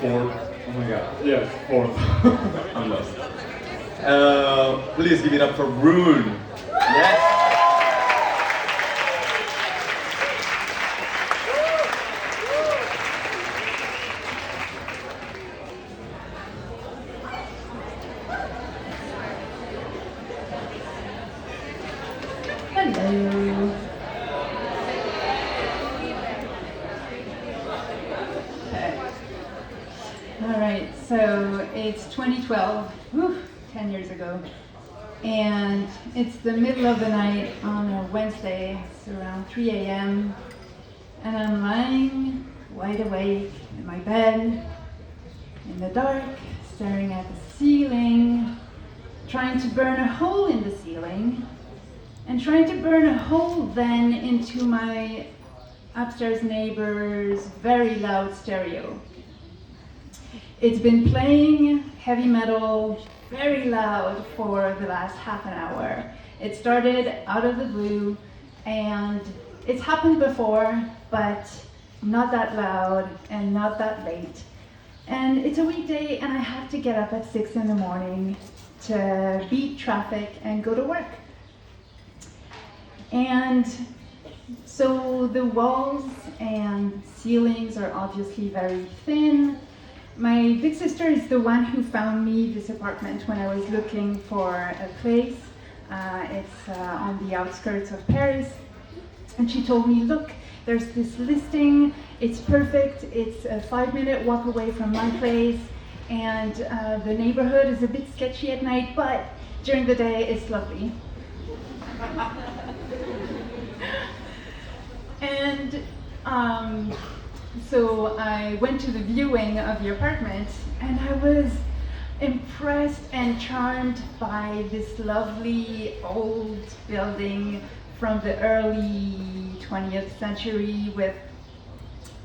Fourth. Oh my god. Yes, fourth. I'm lost. Please give it up for Brune. Yes. Hello. Okay. All right, so it's 2012, 10 years ago, and it's the middle of the night on a Wednesday. It's around 3 a.m., and I'm lying wide awake in my bed, in the dark, staring at the ceiling, trying to burn a hole in the ceiling, and trying to burn a hole then into my upstairs neighbor's very loud stereo. It's been playing heavy metal very loud for the last half an hour. It started out of the blue, and it's happened before, but not that loud and not that late. And it's a weekday, and I have to get up at 6 in the morning to beat traffic and go to work. And so the walls and ceilings are obviously very thin. My big sister is the one who found me this apartment when I was looking for a place. It's on the outskirts of Paris. And she told me, look, there's this listing, it's perfect, it's a 5-minute walk away from my place, and the neighborhood is a bit sketchy at night, but during the day it's lovely. And so I went to the viewing of the apartment, and I was impressed and charmed by this lovely old building from the early 20th century with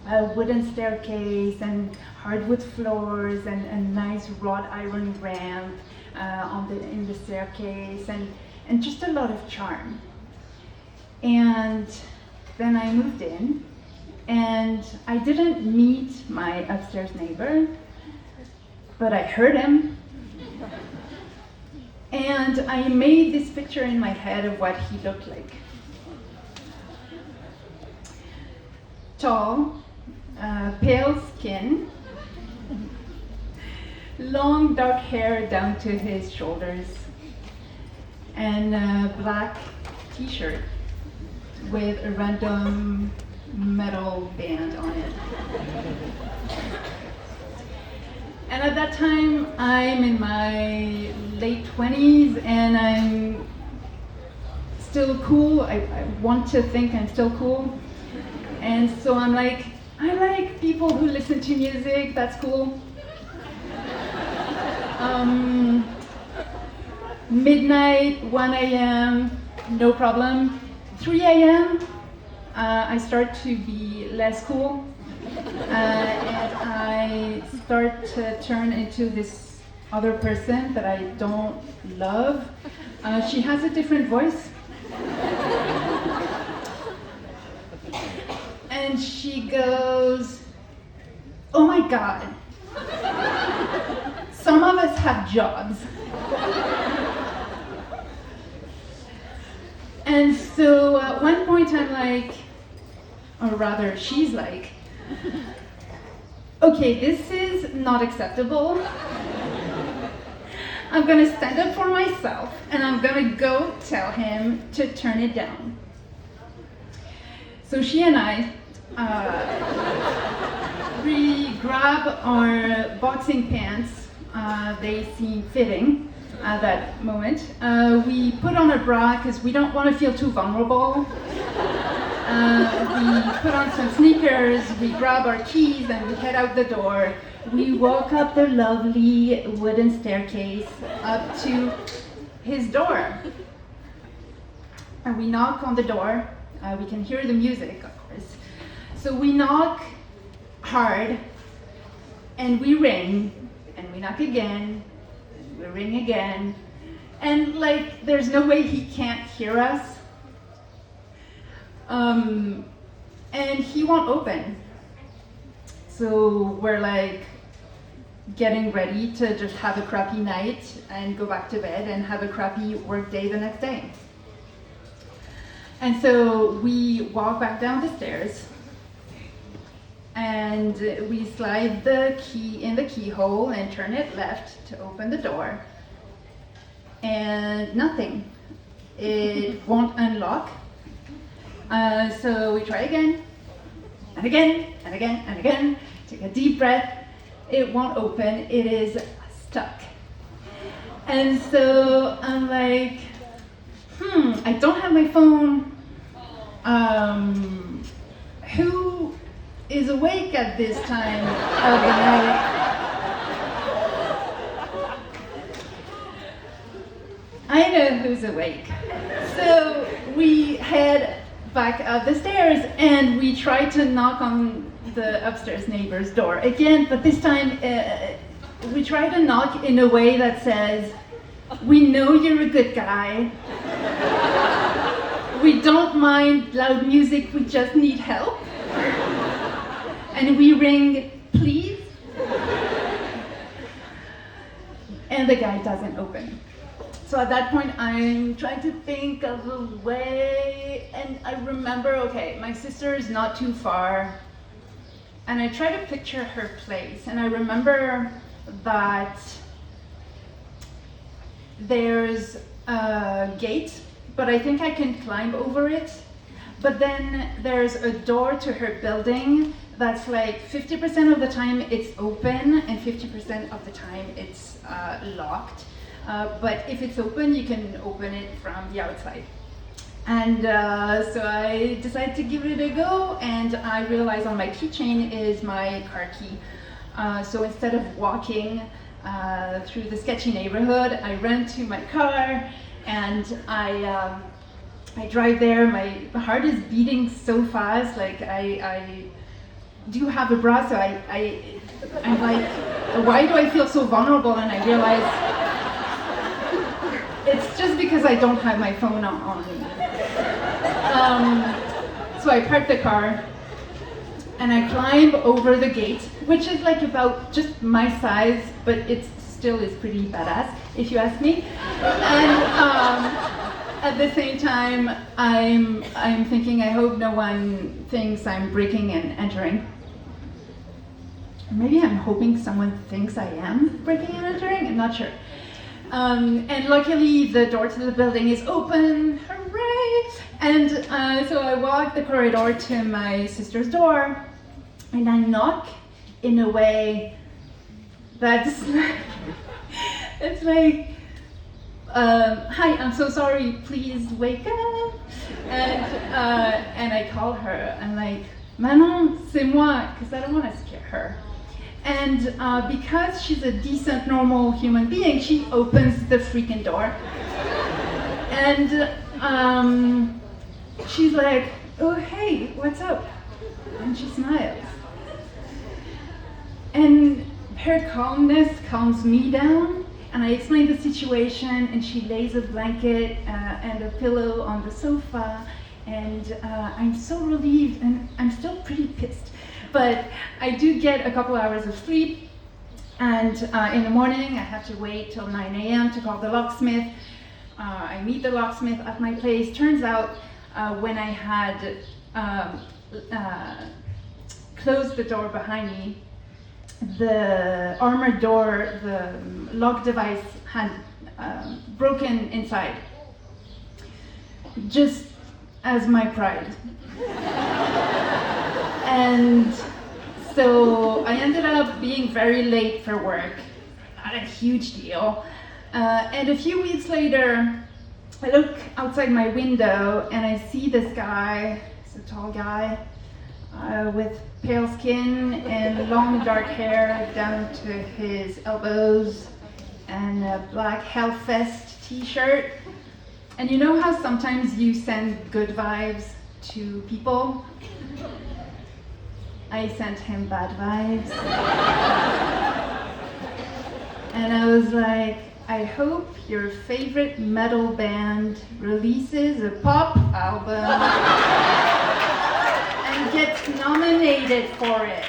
a wooden staircase and hardwood floors and a nice wrought iron ramp in the staircase, and just a lot of charm. And then I moved in, and I didn't meet my upstairs neighbor, but I heard him. And I made this picture in my head of what he looked like. Tall, pale skin, long dark hair down to his shoulders, and a black t-shirt with a random metal band on it. And at that time, I'm in my late 20s, and I'm still cool. I want to think I'm still cool. And so I'm like, I like people who listen to music, that's cool. Midnight, 1 a.m., no problem. 3 a.m., I start to be less cool, and I start to turn into this other person that I don't love. She has a different voice, and she goes, "Oh my God, some of us have jobs." And so at one point I'm like, or rather she's like, okay, this is not acceptable. I'm gonna stand up for myself, and I'm gonna go tell him to turn it down. So she and I, we grab our boxing pants, they seem fitting at that moment. We put on a bra because we don't want to feel too vulnerable. We put on some sneakers, we grab our keys, and we head out the door. We walk up the lovely wooden staircase up to his door. And we knock on the door. We can hear the music, of course. So we knock hard, and we ring, and we knock again, and we ring again. And like, there's no way he can't hear us. And he won't open. So we're like, getting ready to just have a crappy night and go back to bed and have a crappy work day the next day. And so we walk back down the stairs and we slide the key in the keyhole and turn it left to open the door. And nothing. It won't unlock. So we try again, and again, and again, and again. Take a deep breath. It won't open. It is stuck. And so I'm like, I don't have my phone. Who is awake at this time of the night? I know who's awake. So we head back up the stairs and we try to knock on the upstairs neighbor's door again, but this time we try to knock in a way that says, "We know you're a good guy. We don't mind loud music, we just need help." And we ring, "Please?" And the guy doesn't open. So at that point, I'm trying to think of a way, and I remember, okay, my sister is not too far, and I try to picture her place, and I remember that there's a gate, but I think I can climb over it. But then there's a door to her building that's like 50% of the time it's open and 50% of the time it's locked. But if it's open, you can open it from the outside. And so I decided to give it a go, and I realized on my keychain is my car key. So instead of walking through the sketchy neighborhood, I ran to my car, and I drive there. My heart is beating so fast, like I do have a bra, so I'm like, why do I feel so vulnerable? And I realize it's just because I don't have my phone on me. So I park the car and I climb over the gate, which is like about just my size, but it still is pretty badass, if you ask me. And at the same time, I'm thinking, I hope no one thinks I'm breaking and entering. Maybe I'm hoping someone thinks I am breaking and entering, I'm not sure. And luckily the door to the building is open, hooray! And so I walk the corridor to my sister's door, and I knock in a way that's it's like, "Hi, I'm so sorry, please wake up." And I call her, I'm like, "Manon, c'est moi," because I don't want to scare her. And because she's a decent, normal human being, she opens the freaking door. And she's like, "Oh, hey, what's up?" And she smiles. And her calmness calms me down. And I explain the situation, and she lays a blanket and a pillow on the sofa. And I'm so relieved, and I'm still pretty pissed. But I do get a couple hours of sleep, and in the morning I have to wait till 9 a.m. to call the locksmith. I meet the locksmith at my place. Turns out when I had closed the door behind me, the armored door, the lock device had broken inside, just as my pride. And so I ended up being very late for work, not a huge deal. And a few weeks later, I look outside my window and I see this guy, he's a tall guy, with pale skin and long dark hair down to his elbows and a black Hellfest t-shirt. And you know how sometimes you send good vibes to people? I sent him bad vibes. And I was like, I hope your favorite metal band releases a pop album and gets nominated for it.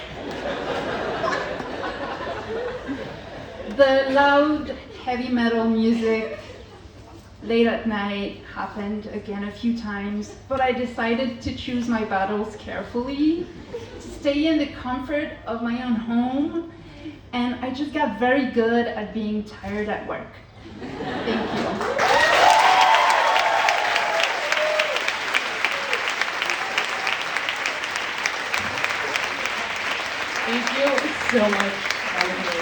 The loud, heavy metal music late at night happened again a few times, but I decided to choose my battles carefully, to stay in the comfort of my own home, and I just got very good at being tired at work. Thank you. Thank you so much. That was amazing.